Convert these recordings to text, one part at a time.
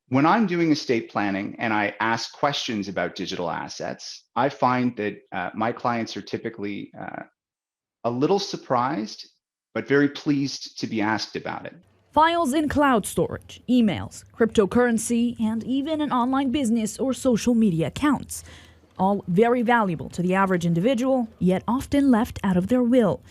When I'm doing estate planning and I ask questions about digital assets, I find that my clients are typically a little surprised, but very pleased to be asked about it. Files in cloud storage, emails, cryptocurrency, and even an online business or social media accounts. All very valuable to the average individual, yet often left out of their will.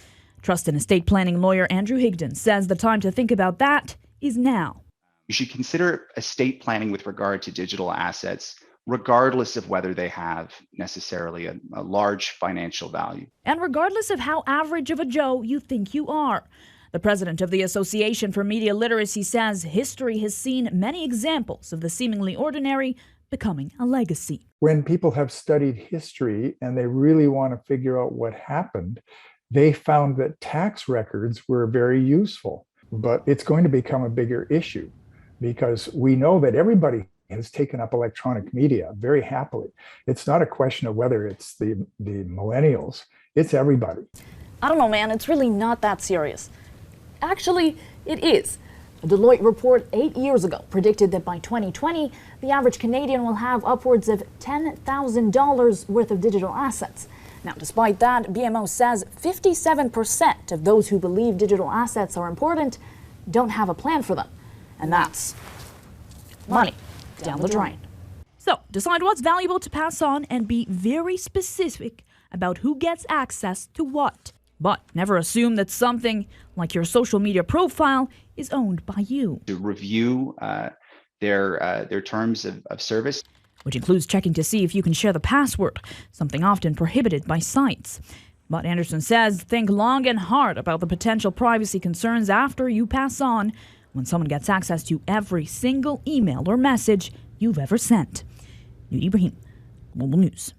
Trust and estate planning lawyer Andrew Higdon says the time to think about that is now. You should consider estate planning with regard to digital assets, regardless of whether they have necessarily a large financial value. And regardless of how average of a Joe you think you are. The president of the Association for Media Literacy says history has seen many examples of the seemingly ordinary becoming a legacy. When people have studied history and they really want to figure out what happened, they found that tax records were very useful. But it's going to become a bigger issue because we know that everybody has taken up electronic media very happily. It's not a question of whether it's the millennials, it's everybody. I don't know, man, it's really not that serious. Actually, it is. A Deloitte report 8 years ago predicted that by 2020, the average Canadian will have upwards of $10,000 worth of digital assets. Now, despite that, BMO says 57% of those who believe digital assets are important don't have a plan for them. And that's money down the drain. So, decide what's valuable to pass on and be very specific about who gets access to what. But never assume that something like your social media profile is owned by you. To review their terms of service, which includes checking to see if you can share the password, something often prohibited by sites. But Anderson says think long and hard about the potential privacy concerns after you pass on when someone gets access to every single email or message you've ever sent. Noor Ibrahim, Global News.